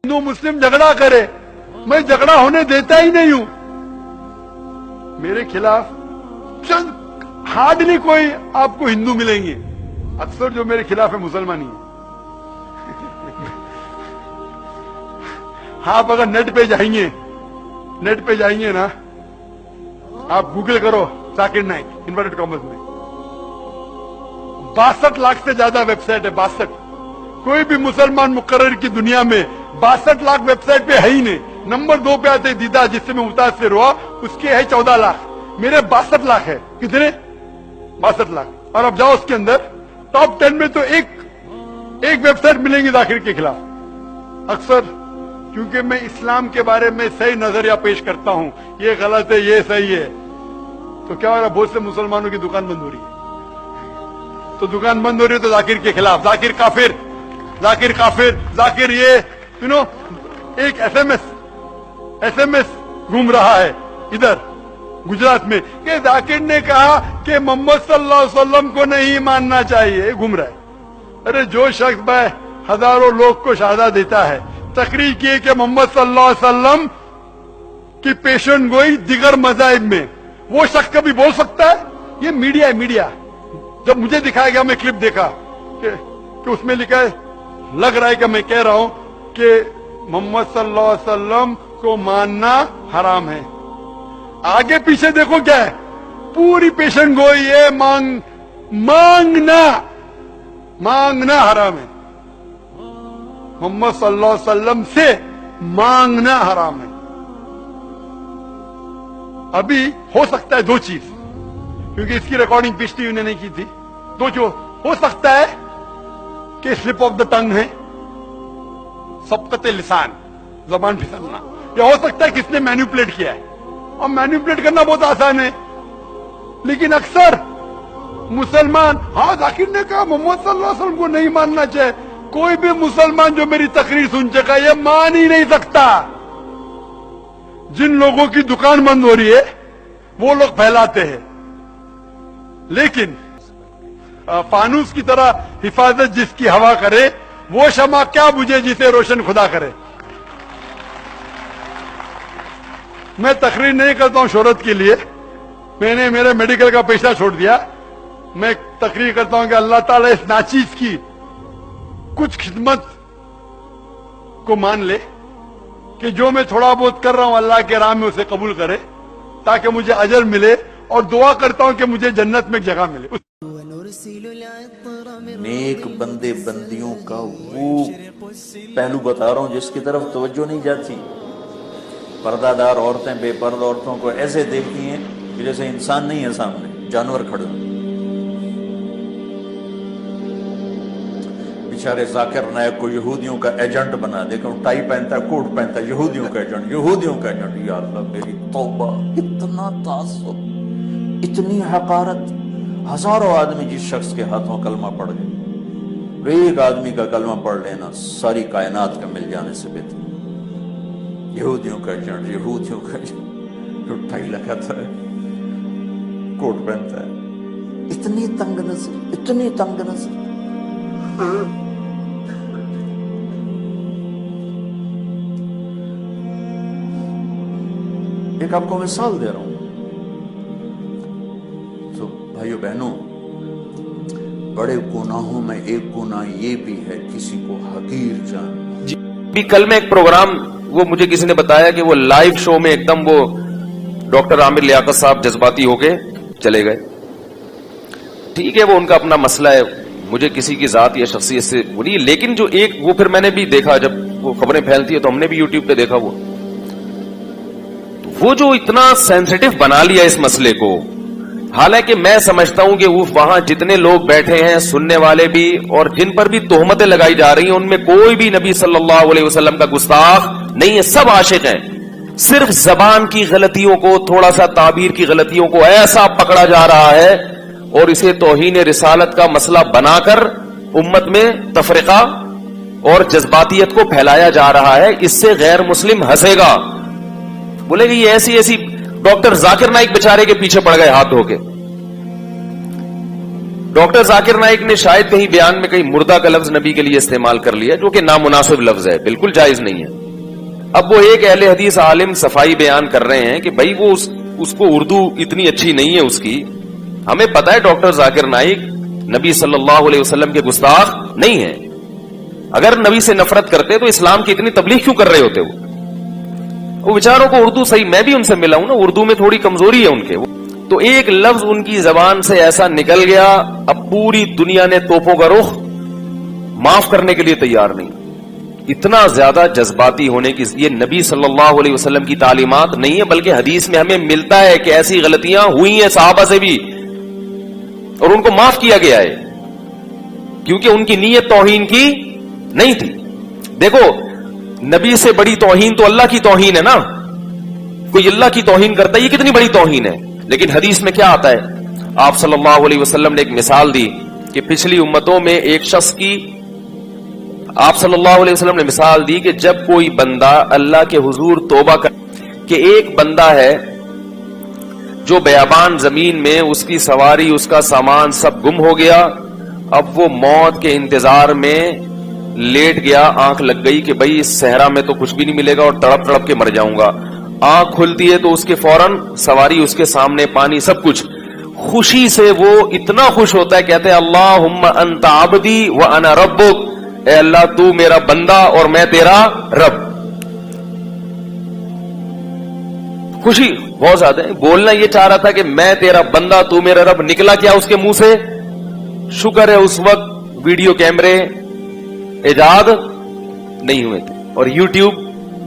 हिंदू मुस्लिम झगड़ा करे, मैं झगड़ा होने देता ही नहीं हूं। मेरे खिलाफ चंद हार्डली कोई आपको हिंदू मिलेंगे, अक्सर जो मेरे खिलाफ है मुसलमान ही है। आप अगर नेट पे जाएंगे ना, आप गूगल करो जाकिर नाइक इन्वर्टेड कॉमर्स में, 62 लाख से ज्यादा वेबसाइट है। 62, कोई भी मुसलमान मुकर्रर की दुनिया में 62 लाख वेबसाइट पे है ही नहीं। नंबर 2 पे आते दीदा, जिससे मैं मुतासिर हुआ, उसके है 14 लाख, मेरे 62 लाख है। कितने? 62 लाख। और अब जाओ उसके अंदर टॉप 10 में तो एक वेबसाइट मिलेंगी जाकिर के खिलाफ। अक्सर क्योंकि मैं इस्लाम के बारे में सही नजरिया पेश करता हूं, ये गलत है, ये सही है, तो क्या हो रहा है, बहुत से मुसलमानों की दुकान बंद हो रही है। तो दुकान बंद हो रही है तो जाकिर के खिलाफ, जाकिर काफिर, जाकिर काफिर, जाकिर ये एक एसएमएस घूम रहा है इधर गुजरात में कि जाकिर ने कहा कि मोहम्मद सल्लल्लाहु अलैहि वसल्लम को नहीं मानना चाहिए, घूम रहा है। अरे जो शख्स भाई हजारों लोग को शहादत देता है, तकरीर किए कि मोहम्मद सल्लल्लाहु अलैहि वसल्लम की पेशन गोई दिगर मज़ाहिब में, वो शख्स कभी बोल सकता है? ये मीडिया है, मीडिया। जब मुझे दिखाया गया, मैं क्लिप देखा कि उसमें लिखा है, लग रहा है कि मैं कह रहा हूं कि मोहम्मद सल्लल्लाहु अलैहि वसल्लम को मानना हराम है। आगे पीछे देखो क्या है, पूरी पेशन गोई है, मांगना हराम है। मोहम्मद सल्लल्लाहु अलैहि वसल्लम से मांगना हराम है। अभी हो सकता है दो चीज, क्योंकि इसकी रिकॉर्डिंग पिछली ने नहीं की थी। दो जो हो सकता है कि स्लिप ऑफ द टंग है, सबकते लिसान, जबान फिसलना, या हो सकता है किसने मैनिपुलेट किया है। और मैनिपुलेट करना बहुत आसान है, लेकिन अक्सर मुसलमान, हाँ जाकिर ने कहा मोहम्मद सल्लल्लाहु अलैहि वसल्लम को नहीं मानना चाहिए। कोई भी मुसलमान जो मेरी तकरीर सुन चुका है, ये मान ही नहीं सकता। जिन लोगों की दुकान बंद हो रही है वो लोग फैलाते हैं, लेकिन फानूस की तरह हिफाजत जिसकी हवा करे, वो शमा क्या बुझे जिसे रोशन खुदा करे। मैं तकरीर नहीं करता हूं शोहरत के लिए, मैंने मेरे मेडिकल का पेशा छोड़ दिया। मैं तकरीर करता हूं कि अल्लाह ताला इस नाचीज की कुछ खिदमत को मान ले कि जो मैं थोड़ा बहुत कर रहा हूं अल्लाह के राह में उसे कबूल करे, ताकि मुझे अजर मिले, और दुआ करता हूं कि मुझे जन्नत में एक जगह मिले। नेक बंदे बंदियों का वो पहलू बता रहा हूं जिसकी तरफ तवज्जो नहीं जाती। पर्दादार औरतें बेपर्दा औरतों को ऐसे देखती हैं कि जैसे इंसान नहीं है सामने, जानवर खड़े हैं। बेचारे जाकिर नायक को यहूदियों का एजेंट बना, देखो टाई पहनता है, कोट पहनता है, यहूदियों का एजेंट, यहूदियों का एजेंट। या अल्लाह मेरी तौबा, इतना तासुब, इतनी हकारत। हजारों आदमी जिस शख्स के हाथों कलमा पढ़ गए, एक आदमी का कलमा पढ़ लेना सारी कायनात का मिल जाने से बेहतर। यहूदियों का एजेंट, यहूदियों का एजेंट, जो टाई लगाता है, कोट पहनता है, इतनी तंग नजर, इतनी तंग नजर। एक आपको मिसाल दे रहा हूं, तो भाइयों बहनों, बड़े गुनाहों में एक गुनाह ये भी है किसी को हकीर जान। भी कल में एक प्रोग्राम, वो मुझे किसी ने बताया कि वो लाइव शो में एकदम वो डॉक्टर आमिर लियाकत साहब जज्बाती होके चले गए। ठीक है, वो उनका अपना मसला है, मुझे किसी की जात या शख्सियत से बुरी। लेकिन जो एक वो फिर मैंने भी देखा, जब वो खबरें फैलती है तो हमने भी यूट्यूब पे देखा, वो जो इतना सेंसिटिव बना लिया इस मसले को। हालांकि मैं समझता हूं कि वो वहां जितने लोग बैठे हैं, सुनने वाले भी, और जिन पर भी तोहमतें लगाई जा रही हैं, उनमें कोई भी नबी सल्लल्लाहु अलैहि वसल्लम का गुस्ताख नहीं है, सब आशिक हैं। सिर्फ जबान की गलतियों को, थोड़ा सा ताबीर की गलतियों को ऐसा पकड़ा जा रहा है और इसे तौहीन रिसालत का मसला बनाकर उम्मत में तफरीका और जज्बातियत को फैलाया जा रहा है। इससे गैर मुस्लिम हंसेगा, बोलेगा ये ऐसी ऐसी। डॉक्टर जाकिर नाइक बेचारे के पीछे पड़ गए हाथ धो के। डॉक्टर जाकिर नाइक ने शायद कहीं बयान में कहीं मुर्दा का लफ्ज नबी के लिए इस्तेमाल कर लिया, जो कि नामुनासिब लफ्ज है, बिल्कुल जायज नहीं है। अब वो एक अहले हदीस आलिम सफाई बयान कर रहे हैं कि भाई वो उसको उर्दू इतनी अच्छी नहीं है उसकी। हमें पता है डॉक्टर जाकिर नाइक नबी सल्लल्लाहु अलैहि वसल्लम के गुस्ताख नहीं है। अगर नबी से नफरत करते तो इस्लाम की इतनी तबलीग क्यों कर रहे होते? वो बेचारों को उर्दू सही, मैं भी उनसे मिला हूं ना, उर्दू में थोड़ी कमजोरी है उनके। तो एक लफ्ज उनकी जबान से ऐसा निकल गया, अब पूरी दुनिया ने तोपों का रुख माफ करने के लिए तैयार नहीं। इतना ज्यादा जज्बाती होने की ये नबी सल्लल्लाहु अलैहि वसल्लम की तालीमात नहीं है, बल्कि हदीस में हमें मिलता है कि ऐसी गलतियां हुई हैं सहाबा से भी और उनको माफ किया गया है, क्योंकि उनकी नीयत तौहीन की नहीं थी। देखो, नबी से बड़ी तौहीन तो अल्लाह की तौहीन है ना। कोई अल्लाह की तौहीन करता है, ये कितनी बड़ी तौहीन है। लेकिन हदीस में क्या आता है, आप सल्लल्लाहु अलैहि वसल्लम ने एक मिसाल दी कि पिछली उम्मतों में एक शख्स की, आप सल्लल्लाहु अलैहि वसल्लम ने मिसाल दी कि जब कोई बंदा अल्लाह के हुजूर तौबा कर, कि एक बंदा है जो बयाबान जमीन में उसकी सवारी उसका सामान सब गुम हो गया, अब वो मौत के इंतजार में लेट गया, आंख लग गई कि भाई इस सहरा में तो कुछ भी नहीं मिलेगा और तड़प तड़प के मर जाऊंगा। आंख खुलती है तो उसके फौरन सवारी उसके सामने, पानी सब कुछ। खुशी से वो इतना खुश होता है, कहते हैं अल्लाहुम्मा अंता अब्दी व अना रब्बुक, ए अल्लाह तू मेरा बंदा और मैं तेरा रब। खुशी बहुत ज्यादा है। बोलना ये चाह रहा था कि मैं तेरा बंदा तू मेरा रब, निकला क्या उसके मुंह से? शुक्र है उस वक्त वीडियो कैमरे इजाद नहीं हुए थे और यूट्यूब,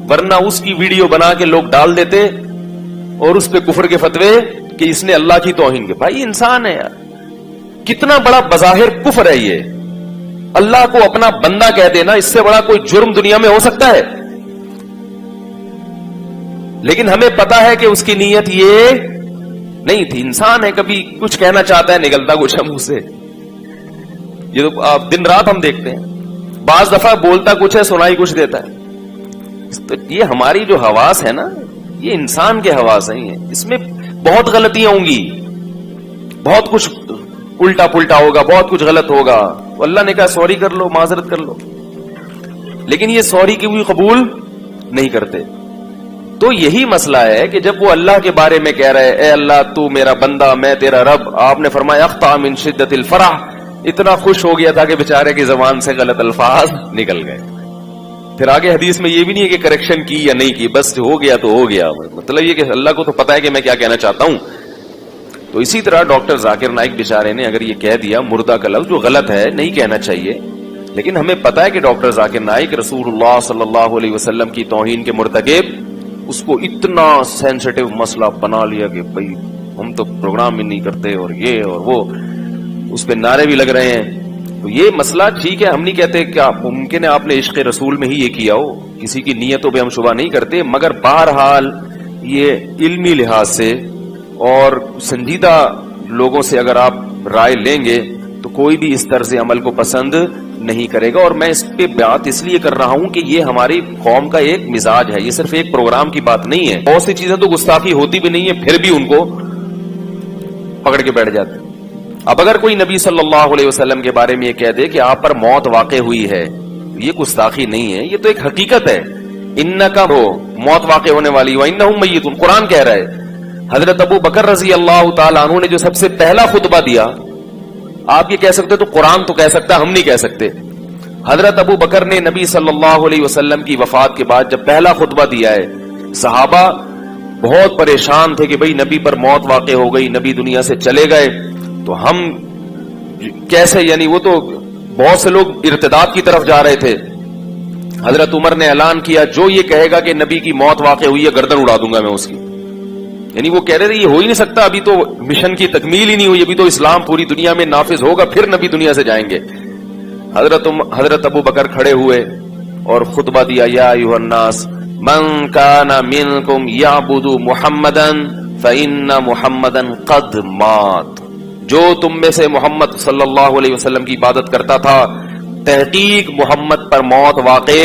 वरना उसकी वीडियो बना के लोग डाल देते और उस पे कुफर के फतवे कि इसने अल्लाह की तौहीन की। भाई इंसान है यार, कितना बड़ा बज़ाहिर कुफर है ये। अल्लाह को अपना बंदा कह देना, इससे बड़ा कोई जुर्म दुनिया में हो सकता है? लेकिन हमें पता है कि उसकी नीयत ये नहीं थी। इंसान है, कभी कुछ कहना चाहता है, निकलता कुछ है मुंह से। ये तो दिन रात हम देखते हैं। बाज दफा बोलता कुछ है, सुनाई कुछ देता है। तो ये हमारी जो हवास है ना, ये इंसान के हवास नहीं है। इसमें बहुत गलतियां होंगी, बहुत कुछ उल्टा पुल्टा होगा, बहुत कुछ गलत होगा। अल्लाह ने कहा सॉरी कर लो, माजरत कर लो, लेकिन ये सॉरी की भी कबूल नहीं करते। तो यही मसला है कि जब वो अल्लाह के बारे में कह रहे, ए अल्लाह तू मेरा बंदा मैं तेरा रब, आपने फरमाया अख्ता मिन शिद्दतिल फरह, इतना खुश हो गया था कि बेचारे की जबान से गलत अल्फाज निकल गए। फिर आगे हदीस में ये भी नहीं है कि करेक्शन की या नहीं की, बस हो गया तो हो गया। मतलब ये कि अल्लाह को तो पता है कि मैं क्या कहना चाहता हूं। तो इसी तरह डॉक्टर जाकिर नाइक बेचारे ने अगर ये कह दिया मुर्दा का लफ्ज, जो गलत है, नहीं कहना चाहिए, लेकिन हमें पता है कि डॉक्टर जाकिर नाइक रसूलुल्लाह सल्लल्लाहु अलैहि वसल्लम की तौहीन के मुर्तकिब, उसको इतना सेंसिटिव मसला बना लिया कि भाई हम तो प्रोग्राम ही नहीं करते और ये और वो, उस पर नारे भी लग रहे हैं। तो ये मसला ठीक है, हम नहीं कहते क्या मुमकिन है आपने इश्क रसूल में ही ये किया हो, किसी की नीयतों पे हम शुबा नहीं करते, मगर बहरहाल ये इल्मी लिहाज से और संजीदा लोगों से अगर आप राय लेंगे तो कोई भी इस तर्ज अमल को पसंद नहीं करेगा। और मैं इस पे बात इसलिए कर रहा हूं कि ये हमारी कौम का एक मिजाज है, ये सिर्फ एक प्रोग्राम की बात नहीं है। बहुत सी चीजें तो गुस्ताखी होती भी नहीं है, फिर भी उनको पकड़ के बैठ जाते। अब अगर कोई नबी सल्लल्लाहु अलैहि वसल्लम के बारे में ये कह दे कि आप पर मौत वाक़े हुई है, ये गुस्ताखी नहीं है, ये तो एक हकीकत है। इन्नका हो, मौत वाक़े होने वाली, व इन्नहुम मय्यितून, कुरान कह रहा है। हजरत अबू बकर रजी अल्लाह तआला अन्हु ने जो सबसे पहला खुतबा दिया, आप ये कह सकते तो कुरान तो कह सकता, हम नहीं कह सकते। हजरत अबू बकर ने नबी सल्लल्लाहु अलैहि वसल्लम की वफात के बाद जब पहला खुतबा दिया है, सहाबा बहुत परेशान थे कि भाई नबी पर मौत वाक़े हो गई, नबी दुनिया से चले गए, तो हम कैसे, यानी वो तो बहुत से लोग इर्तिदाद की तरफ जा रहे थे। हजरत उमर ने ऐलान किया, जो ये कहेगा कि नबी की मौत वाक़े हुई है, गर्दन उड़ा दूंगा मैं उसकी। यानी वो कह रहे थे ये हो ही नहीं सकता, अभी तो मिशन की तकमील ही नहीं हुई, अभी तो इस्लाम पूरी दुनिया में नाफिज होगा, फिर नबी दुनिया से जाएंगे। हजरत अबू बकर खड़े हुए और खुतबा दिया, या अय्युहन्नास मन काना मिनकुम याबुदु मुहम्मदन फइन्ना मुहम्मदन कद मात, जो तुम में से मोहम्मद सल्लल्लाहु अलैहि वसल्लम की इबादत करता था, तहकीक मोहम्मद पर मौत वाक़े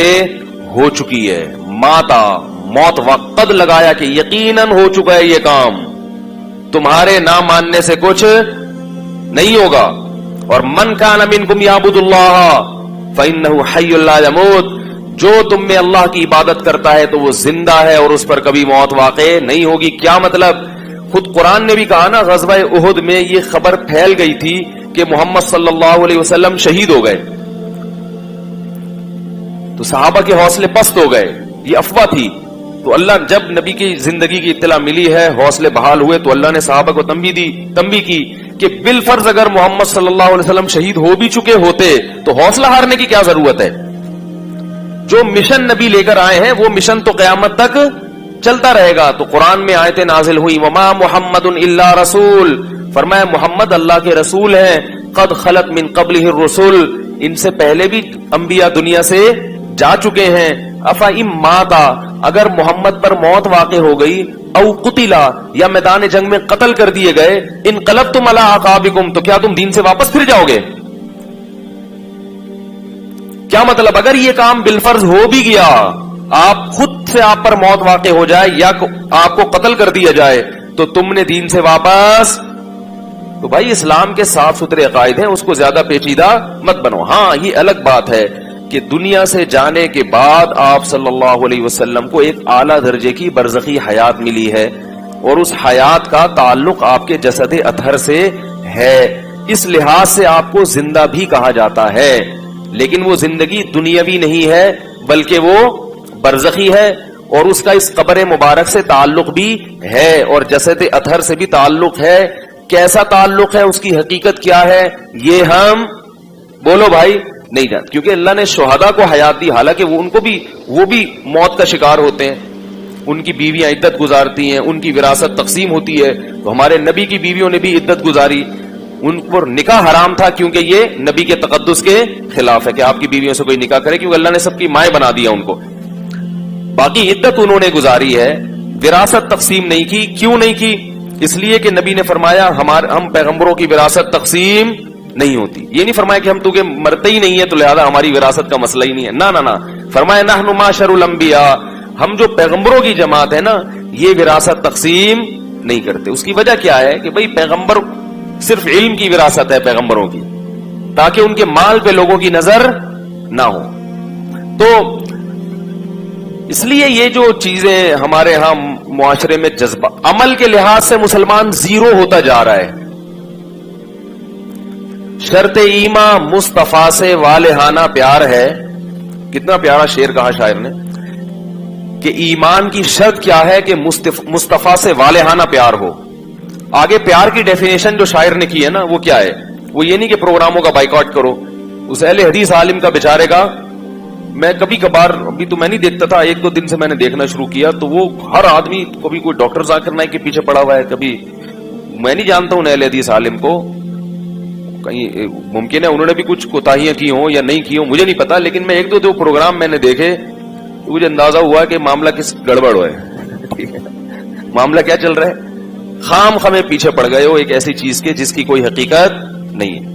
हो चुकी है। माता, मौत वक़्त लगाया कि यकीनन हो चुका है ये काम, तुम्हारे ना मानने से कुछ नहीं होगा। اور من کان منکم یعبد اللہ فإنہ حی لا یموت، جو تم میں اللہ کی عبادت کرتا ہے تو وہ زندہ ہے اور اس پر کبھی موت واقع نہیں ہوگی۔ کیا مطلب؟ خود قرآن نے بھی کہا نا، غزوہ احد میں یہ خبر پھیل گئی تھی کہ محمد صلی اللہ علیہ وسلم شہید ہو گئے، تو صحابہ کے حوصلے پست ہو گئے، یہ افواہ تھی۔ تو اللہ جب نبی کی زندگی کی اطلاع ملی ہے، حوصلے بحال ہوئے، تو اللہ نے صحابہ کو تنبیہ کی کہ بالفرض اگر محمد صلی اللہ علیہ وسلم شہید ہو بھی چکے ہوتے تو حوصلہ ہارنے کی کیا ضرورت ہے؟ جو مشن نبی لے کر آئے ہیں وہ مشن تو قیامت تک چلتا رہے گا۔ تو قرآن میں آیتیں نازل ہوئی، وما محمد الا رسول، فرمایا محمد اللہ کے رسول ہیں، قد خلت من قبلہ الرسل، ان سے پہلے بھی انبیاء دنیا سے جا چکے ہیں۔ افا ام ماتا، اگر محمد پر موت واقع ہو گئی، او قتلا، یا میدان جنگ میں قتل کر دیے گئے، انقلبتم علی اعقابکم، تو کیا تم دین سے واپس پھر جاؤ گے؟ کیا مطلب؟ اگر یہ کام بالفرض ہو بھی گیا، آپ خود سے آپ پر موت واقع ہو جائے یا آپ کو قتل کر دیا جائے، تو تم نے دین سے واپس، تو بھائی اسلام کے صاف ستھرے عقائد ہیں، اس کو زیادہ پیچیدہ مت بنو۔ ہاں یہ الگ بات ہے کہ دنیا سے جانے کے بعد آپ صلی اللہ علیہ وسلم کو ایک اعلیٰ درجے کی برزخی حیات ملی ہے، اور اس حیات کا تعلق آپ کے جسد اطہر سے ہے، اس لحاظ سے آپ کو زندہ بھی کہا جاتا ہے، لیکن وہ زندگی دنیاوی نہیں ہے بلکہ وہ برزخی ہے، اور اس کا اس قبر مبارک سے تعلق بھی ہے اور جسد اطہر سے بھی تعلق ہے۔ کیسا تعلق ہے، اس کی حقیقت کیا ہے، یہ ہم بولو بھائی نہیں جانتے، کیونکہ اللہ نے شہداء کو حیات دی، حالانکہ وہ بھی موت کا شکار ہوتے ہیں، ان کی بیویاں عدت گزارتی ہیں، ان کی وراثت تقسیم ہوتی ہے، تو ہمارے نبی کی بیویوں نے بھی عدت گزاری، ان پر نکاح حرام تھا کیونکہ یہ نبی کے تقدس کے خلاف ہے کہ آپ کی بیویوں سے کوئی نکاح کرے، کیونکہ اللہ نے سب کی مائیں بنا دیا ان کو، باقی عدت انہوں نے گزاری ہے، وراثت تقسیم نہیں کی۔ کیوں نہیں کی؟ اس لیے کہ نبی نے فرمایا ہم پیغمبروں کی وراثت تقسیم نہیں ہوتی، یہ نہیں فرمایا کہ ہم تو کہ مرتے ہی نہیں ہے تو لہذا ہماری وراثت کا مسئلہ ہی نہیں ہے، نہ فرمایا نحن معاشر الانبیاء، ہم جو پیغمبروں کی جماعت ہے نا، یہ وراثت تقسیم نہیں کرتے۔ اس کی وجہ کیا ہے کہ بھئی پیغمبر صرف علم کی وراثت ہے پیغمبروں کی، تاکہ ان کے مال پہ لوگوں کی نظر نہ ہو۔ تو اس لیے یہ جو چیزیں ہمارے ہاں معاشرے میں جذبہ، عمل کے لحاظ سے مسلمان زیرو ہوتا جا رہا ہے۔ شرط ایمان مصطفیٰ سے والہانہ پیار ہے، کتنا پیارا شعر کہا شاعر نے کہ ایمان کی شرط کیا ہے کہ مصطفیٰ سے والہانہ پیار ہو۔ آگے پیار کی ڈیفینیشن جو شاعر نے کی ہے نا، وہ کیا ہے؟ وہ یہ نہیں کہ پروگراموں کا بائیکاٹ کرو۔ اس اہل حدیث عالم کا بیچارے کا میں کبھی کبھار، ابھی تو میں نہیں دیکھتا تھا، ایک دو دن سے میں نے دیکھنا شروع کیا، تو وہ ہر آدمی کبھی کوئی ڈاکٹر ذاکر نائک کے پیچھے پڑا ہوا ہے، کبھی میں نہیں جانتا ہوں اہل حدیث عالم کو، کہیں ممکن ہے انہوں نے بھی کچھ کوتاہیاں کی ہوں یا نہیں کی ہوں، مجھے نہیں پتا، لیکن میں ایک دو پروگرام میں نے دیکھے تو مجھے اندازہ ہوا کہ معاملہ کس گڑبڑ ہوا ہے۔ معاملہ کیا چل رہا ہے؟ خام خامے پیچھے پڑ گئے ہو ایک ایسی چیز کے جس کی کوئی حقیقت نہیں ہے۔